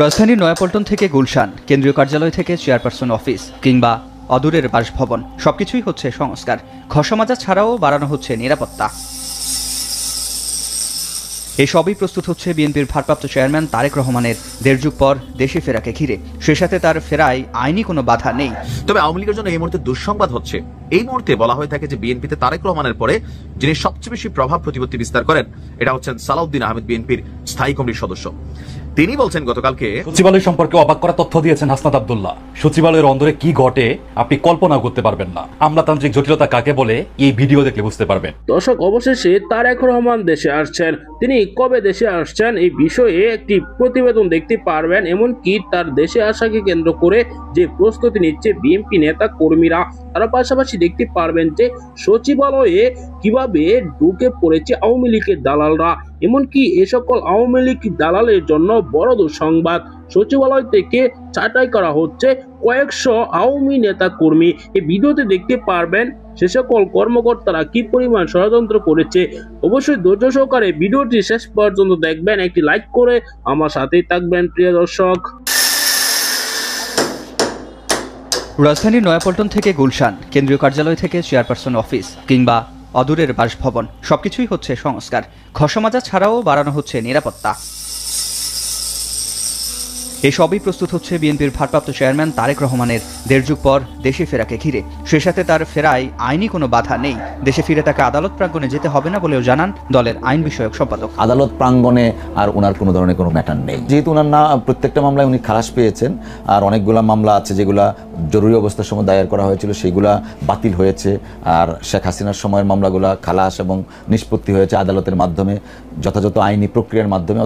রাজধানীর নয়াপল্টন থেকে গুলশান, কেন্দ্রীয় কার্যালয় থেকে চেয়ারপারসন অফিস কিংবা অদূরের বাসভবন সবকিছুই হচ্ছে সংস্কার। ঘষামাজা ছাড়াও বাড়ানো হচ্ছে নিরাপত্তা। এসবই প্রস্তুত হচ্ছে বিএনপির ভারপ্রাপ্ত চেয়ারম্যান তারেক রহমানের দেড় যুগ পর দেশে ফেরাকে ঘিরে। সে সাথে তার ফেরায় আইনি কোনো বাধা নেই। তবে আওয়ামী লীগের জন্য এই মুহূর্তে দুঃসংবাদ হচ্ছে, এই মুহূর্তে বলা হয়ে থাকে যে বিএনপিতে তারেক রহমানের পরে যিনি সবচেয়ে বেশি প্রভাব প্রতিপত্তি বিস্তার করেন এটা হচ্ছেন সালাউদ্দিন আহমেদ, বিএনপির স্থায়ী কমিটির সদস্য। তিনি বলছেন গতকালকে সচিবালয় সম্পর্কে অবাক করা তথ্য দিয়েছেন হাসনাত আব্দুল্লাহ। সচিবালয়ের অন্দরে কি ঘটে আপনি কল্পনা করতে পারবেন না। আমলাতান্ত্রিক জটিলতা কাকে বলে এই ভিডিও দেখলে বুঝতে পারবেন। দর্শক, অবশেষে তারেক রহমান দেশে আসছেন। তিনি কবে দেশে আসছেন এই বিষয়ে একটি প্রতিবেদন দেখতে পারবেন। এমনকি তার দেশে আসাকে কেন্দ্র করে যে প্রস্তুতি নিচ্ছে বিএনপি নেতা কর্মীরা, তারা পাশাপাশি দেখতে পারবেন যে সচিবালয়ে কিভাবে ঢুকে পড়েছে আওয়ামী লীগের দালালরা। এমনকি এ সকল আওয়ামী লীগ দালালের জন্য বড় দুঃসংবাদ, সচিবালয় থেকে ছাঁটাই করা হচ্ছে কয়েকশো আওয়ামী নেতা কর্মী। এই ভিডিওতে দেখতে পারবেন সে সকল কর্মকর্তারা কি পরিমাণ ষড়যন্ত্র করেছে। অবশ্যই ধৈর্য সহকারে ভিডিওটি শেষ পর্যন্ত দেখবেন, একটি লাইক করে আমার সাথেই থাকবেন প্রিয় দর্শক। রাজধানীর নয়াপল্টন থেকে গুলশান, কেন্দ্রীয় কার্যালয় থেকে চেয়ারপারসন অফিস কিংবা অদূরের বাসভবন সবকিছুই হচ্ছে সংস্কার। ঘষামাজা ছাড়াও বাড়ানো হচ্ছে নিরাপত্তা। এসবই প্রস্তুত হচ্ছে বিএনপির ভারপ্রাপ্ত চেয়ারম্যান তারেক রহমানের দেড় যুগ পর দেশে ফেরাকে ঘিরে। সে সাথে তার ফেরায় আইনি কোনো বাধা নেই। দেশে ফিরে তাকে আদালত প্রাঙ্গণে যেতে হবে না বলেও জানান দলের আইন বিষয়ক সম্পাদক। আদালত প্রাঙ্গণে আর ওনার কোনো ধরনের কোনো ম্যাটার নেই, যেহেতু ওনার না প্রত্যেকটা মামলায় উনি খালাস পেয়েছেন। আর অনেকগুলা মামলা আছে যেগুলা জরুরি অবস্থার সময় দায়ের করা হয়েছিল, সেগুলা বাতিল হয়েছে। আর শেখ হাসিনার সময়ের মামলাগুলা খালাস এবং নিষ্পত্তি হয়েছে আদালতের মাধ্যমে, যথাযথ আইনি প্রক্রিয়ার মাধ্যমে।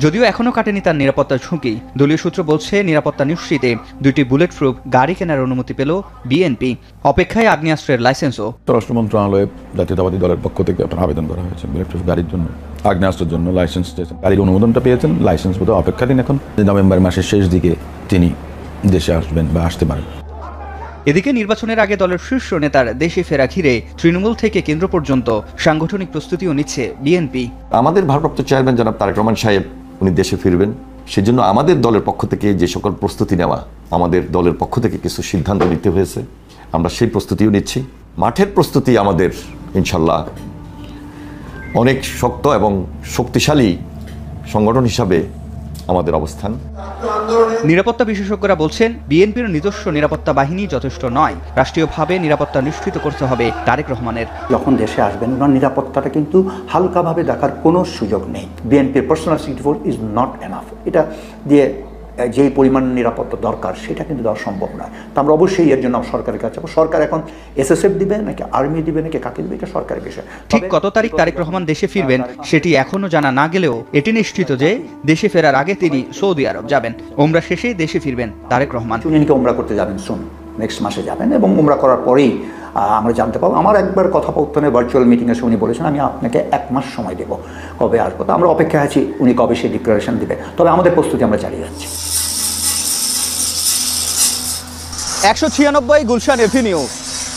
যদিও এখনও কাটেনি তার নিরাপত্তার ঝুঁকি। দলীয় সূত্র বলছে নিরাপত্তা নিশ্চিতে দুইটি বুলেট প্রুফ গাড়ি কেনার অনুমতি পেল বিএনপি। অপেক্ষায় আগ্নেয়াস্ত্রের লাইসেন্সও। স্বরাষ্ট্র মন্ত্রণালয়ে জাতীয়তাবাদী দলের পক্ষ থেকে আপনার আবেদন করা হয়েছে বুলেট প্রুফ গাড়ির জন্য, আগ্নেয়াস্ত্রের জন্য লাইসেন্স চেয়েছেন। গাড়ির অনুমোদনটা পেয়েছেন, লাইসেন্স বোধ অপেক্ষাধীন। এখন নভেম্বর মাসের শেষ দিকে তিনি দেশে আসবেন বা আসতে পারেন। এদিকে নির্বাচনের আগে দলের শীর্ষ নেতার দেশে ফেরা ঘিরে তৃণমূল থেকে কেন্দ্র পর্যন্ত সাংগঠনিক প্রস্তুতিও নিচ্ছে বিএনপি। আমাদের ভারপ্রাপ্ত চেয়ারম্যান জনাব তারেক রহমান সাহেব উনি দেশে ফিরবেন, সেজন্য আমাদের দলের পক্ষ থেকে যে সকল প্রস্তুতি নেওয়া, আমাদের দলের পক্ষ থেকে কিছু সিদ্ধান্ত নিতে হয়েছে, আমরা সেই প্রস্তুতিও নিচ্ছি। মাঠের প্রস্তুতি আমাদের ইনশাল্লাহ অনেক শক্ত এবং শক্তিশালী সংগঠন হিসাবে আমাদের অবস্থান। নিরাপত্তা বিশেষজ্ঞরা বলছেন বিএনপির নিজস্ব নিরাপত্তা বাহিনী যথেষ্ট নয়। রাষ্ট্রীয়ভাবে নিরাপত্তা নিশ্চিত করতে হবে তারেক রহমানের। যখন দেশে আসবেন ওনার নিরাপত্তাটা কিন্তু হালকাভাবে দেখার কোনো সুযোগ নেই। বিএনপির personal security force is not enough. এটা দিয়ে যেই পরিমাণ নিরাপত্তা দরকার সেটা কিন্তু দেওয়া সম্ভব নয়। তো আমরা অবশ্যই এর জন্য সরকারের কাছে যাবো। সরকার এখন এসএসএফ দিবে নাকি আর্মি দিবে নাকি কাকে দিবে, এটা সরকারের বিষয়। ঠিক কত তারিখ তারেক রহমান দেশে ফিরবেন সেটি এখনো জানা না গেলেও এটি নিশ্চিত যে দেশে ফেরার আগে তিনি সৌদি আরব যাবেন। ওমরা শেষেই দেশে ফিরবেন তারেক রহমান। উনি ওমরা করতে যাবেন, শুন নেক্সট মাসে যাবেন এবং ওমরা করার পরেই আমরা জানতে পাবো। আমার একবার কথোপকথনে ভার্চুয়াল মিটিংয়ে এসে উনি বলেছেন আমি আপনাকে 1 মাস সময় দেবো কবে আসবো। তো আমরা অপেক্ষায় আছি উনি কবে সে ডিক্লারেশন দিবে। তবে আমাদের প্রস্তুতি আমরা চালিয়ে যাচ্ছি। 196 গুলশান এভিনিউ।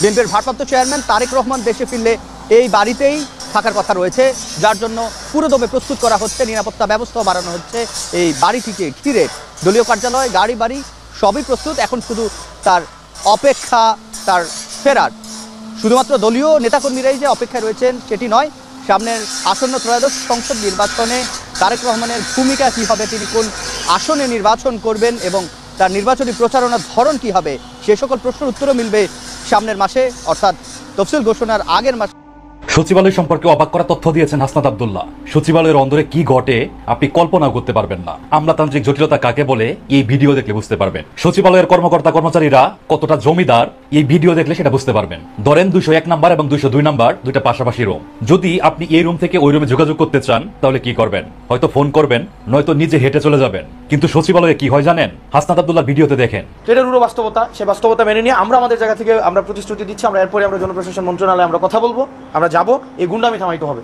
বিএনপির ভারপ্রাপ্ত চেয়ারম্যান তারেক রহমান দেশে ফিরলে এই বাড়িতেই থাকার কথা রয়েছে, যার জন্য পুরোদমে প্রস্তুত করা হচ্ছে। নিরাপত্তা ব্যবস্থাও বাড়ানো হচ্ছে এই বাড়িটিকে ঘিরে। দলীয় কার্যালয়, গাড়ি বাড়ি সবই প্রস্তুত। এখন শুধু তার অপেক্ষা তার ফেরার। শুধুমাত্র দলীয় নেতাকর্মীরাই যে অপেক্ষায় রয়েছেন সেটি নয়, সামনের আসন্ন ত্রয়োদশ সংসদ নির্বাচনে তারেক রহমানের ভূমিকা কী হবে, তিনি কোন আসনে নির্বাচন করবেন এবং তার নির্বাচনী প্রচারণার ধরন কি হবে, সে সকল প্রশ্নের উত্তরও মিলবে সামনের মাসে, অর্থাৎ তফসিল ঘোষণার আগের মাসে। সচিবালয় সম্পর্কে অবাক করা তথ্য দিয়েছেন হাসনাত আব্দুল্লাহ। সচিবালয়ের অন্দরে কি ঘটে আপনি কল্পনা করতে পারবেন না। আমলাতান্ত্রিক জটিলতা কাকে বলে এই ভিডিও দেখলে বুঝতে পারবেন। সচিবালয়ের কর্মকর্তা কর্মচারীরা কতটা জমিদার এই ভিডিও দেখলে সেটা বুঝতে পারবেন। ধরেন 201 নাম্বার এবং 202 নাম্বার দুইটা পাশাপাশি রুম। যদি আপনি এই রুম থেকে ওই রুমে যোগাযোগ করতে চান তাহলে কি করবেন? হয়তো ফোন করবেন, নয়তো নিজে হেঁটে চলে যাবেন। কিন্তু সচিবালয়ে কি হয় জানেন? হাসনাত আব্দুল্লাহ ভিডিওতে দেখেন। এটার পুরো বাস্তবতা, সে বাস্তবতা মেনে নিয়ে আমরা আমাদের জায়গা থেকে আমরা প্রতিশ্রুতি দিচ্ছি। আমরা এরপরে আমরা জনপ্রশাসন মন্ত্রণালয়ে আমরা কথা বলবো, আমরা যাবো, এই গুন্ডামি থামাইতে হবে।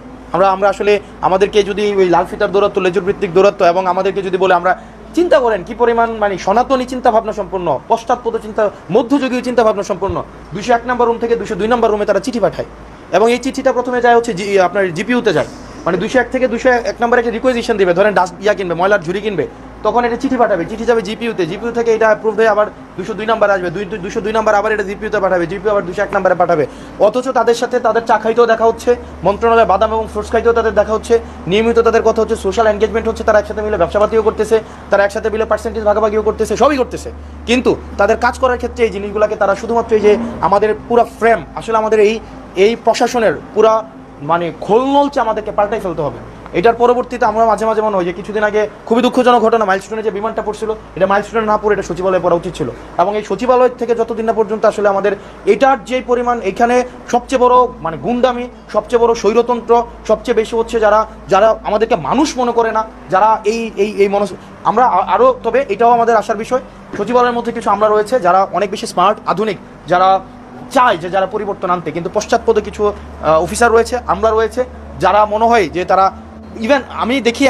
আমরা আসলে আমাদেরকে যদি ওই লাল ফিতার দৌরাত্ম, লেজুর ভিত্তিক দৌরাত্ম এবং আমাদেরকে যদি বলে, আমরা চিন্তা করেন কি পরিমাণ মানে সনাতনী চিন্তা ভাবনা সম্পন্ন, পশ্চাৎপদ চিন্তা, মধ্যযুগীয় চিন্তা ভাবনা সম্পন্ন 201 নম্বর রুম থেকে 202 নম্বর রুমে তারা চিঠি পাঠায় এবং এই চিঠিটা প্রথমে যায় হচ্ছে আপনার জিপিউতে যায়। মানে 201 থেকে 201 নম্বরে একটা রিকোয়েজিশন দিবে, ধরেন কিনবে, ময়লার ঝুড়ি কিনবে, তখন এটা চিঠি পাঠাবে, চিঠি যাবে জিপিইউতে, জিপিইউ থেকে এটা অ্যাপ্রুভ হয়ে আবার 202 নাম্বার আসবে, 202 নাম্বার আবার এটা জিপিইউতে পাঠাবে, জিপিইউ আবার 201 নাম্বারে পাঠাবে। অথচ তাদের সাথে তাদের চা খাইতেও দেখা হচ্ছে, মন্ত্রণালয়ে বাদাম এবং ফ্রুটস খাইতেও তাদের দেখা হচ্ছে, নিয়মিত তাদের কথা হচ্ছে, সোশ্যাল এনগেজমেন্ট হচ্ছে, তারা একসাথে মিলে ব্যবসাপাতিও করতেছে, তারা একসাথে মিলে পার্সেন্টেজ ভাগাভাগিও করতেছে, সবই করতেছে। কিন্তু তাদের কাজ করার ক্ষেত্রে এই জিনিসগুলোকে তারা শুধুমাত্র এই যে আমাদের পুরো ফ্রেম, আসলে আমাদের এই প্রশাসনের পুরা মানে খোলনলচে আমাদেরকে পাল্টাই ফেলতে হবে। এটার পরবর্তীতে আমরা মাঝে মাঝে মনে হয় যে কিছুদিন আগে খুবই দুঃখজনক ঘটনা, মাইলস্টোনে যে বিমানটা পড়ছিল, এটা মাইলস্টোনে না পড়ে এটা সচিবালয়ে পড়া উচিত ছিল। এবং এই সচিবালয় থেকে যতদিন না পর্যন্ত আসলে আমাদের এটার যে পরিমাণ, এখানে সবচেয়ে বড় মানে গুন্ডামি, সবচেয়ে বড় স্বৈরতন্ত্র সবচেয়ে বেশি হচ্ছে যারা আমাদেরকে মানুষ মনে করে না, যারা এই আমরা আরও, তবে এটাও আমাদের আসার বিষয়, সচিবালয়ের মধ্যে কিছু আমরা রয়েছে যারা অনেক বেশি স্মার্ট, আধুনিক, যারা চায় যে যারা পরিবর্তন আনতে, কিন্তু পশ্চাৎপদে কিছু অফিসার রয়েছে, আমরা রয়েছে, যারা মনে হয় যে তারা ইভেন আমি দেখি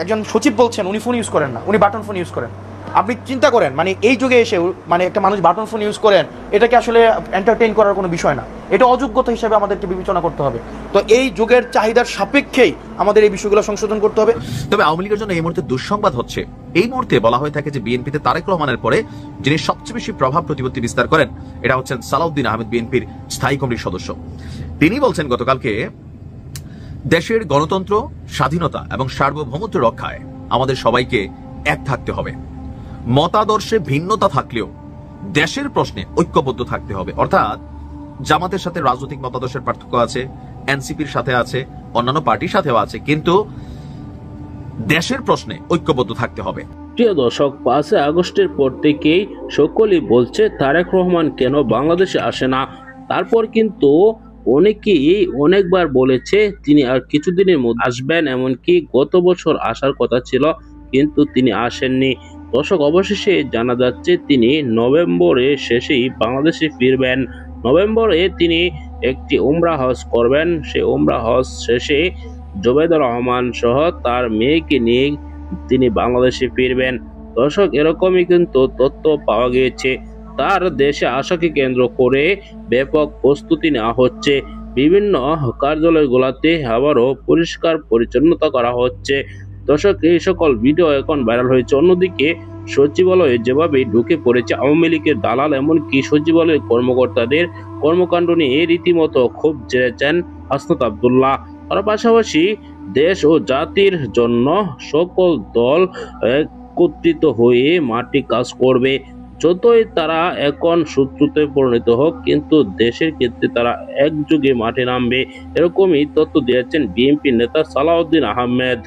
একজন সচিব বলছেন উনি ফোন ইউজ করেন না, উনি বাটন ফোন ইউজ করেন। আপনি চিন্তা করেন মানে এই যুগে এসে মানে একটা মানুষ বাটন ফোন ইউজ করেন, এটাকে আসলে এন্টারটেইন করার কোনো বিষয় না, এটা অযোগ্যতা হিসেবে আমাদেরকে বিবেচনা করতে হবে। তো এই যুগের চাহিদার সাপেক্ষেই আমাদের এই বিষয়গুলো সংশোধন করতে হবে। তবে আওয়ামী লীগের জন্য এই মুহূর্তে দুঃসংবাদ হচ্ছে, এই মুহূর্তে বলা হয়ে থাকে যে বিএনপিতে তারেক রহমানের পরে যিনি সবচেয়ে বেশি প্রভাব প্রতিপত্তি বিস্তার করেন এটা হচ্ছেন সালাউদ্দিন আহমেদ, বিএনপির স্থায়ী কমিটির সদস্য। তিনি বলছেন গতকালকে, দেশের গণতন্ত্র, স্বাধীনতা এবং সার্বভৌমত্ব রক্ষায় আমাদের সবাইকে এক থাকতে হবে। মতাদর্শে ভিন্নতা থাকলেও দেশের প্রশ্নে ঐক্যবদ্ধ থাকতে হবে। অর্থাৎ জামাতের সাথে রাজনৈতিক মতাদর্শের পার্থক্য আছে, এনসিপির সাথে আছে, অন্যান্য পার্টির সাথেও আছে, কিন্তু দেশের প্রশ্নে ঐক্যবদ্ধ থাকতে হবে। প্রিয় দর্শক, 5 আগস্টের পর থেকেই সকলেই বলছে তারেক রহমান কেন বাংলাদেশে আসে না। তারপর কিন্তু অনেকেই অনেকবার বলেছে তিনি আর কিছুদিনের মধ্যে আসবেন, এমনকি গত বছর আসার কথা ছিল কিন্তু তিনি আসেননি। দর্শক, অবশেষে জানা যাচ্ছে তিনি নভেম্বরের শেষেই বাংলাদেশে ফিরবেন। নভেম্বরে তিনি একটি উমরা হজ করবেন। সেই উমরা হজ শেষে জুবাইদুর রহমান সহ তার মেয়েকে নিয়ে তিনি বাংলাদেশে ফিরবেন। দর্শক, এরকমই কিন্তু তথ্য পাওয়া গিয়েছে। তার দেশে আসাকে কেন্দ্র করে ব্যাপক প্রস্তুতি নেওয়া হচ্ছে। বিভিন্ন কার্যালয়গুলোতে আবারও পরিষ্কার পরিচ্ছন্নতা করা হচ্ছে। দর্শক, এই সকল ভিডিও এখন ভাইরাল হয়েছে। অন্যদিকে সচিবালয়ে যেভাবে ঢুকে পড়েছে আওয়ামী লীগের দালাল, এমনকি সচিবালয়ের কর্মকর্তাদের কর্মকাণ্ড নিয়ে রীতিমতো ক্ষোভ ঝেড়েছেন হাসনাত আব্দুল্লাহ। তার পাশাপাশি দেশ ও জাতির জন্য সকল দল একত্রিত হয়ে মাটি কাজ করবে। যতই তারা এখন শত্রুতে পরিণত হোক, কিন্তু দেশের ক্ষেত্রে তারা একযোগে মাঠে নামবে, এরকমই তথ্য দিয়েছেন বিএনপি নেতা সালাউদ্দিন আহমেদ।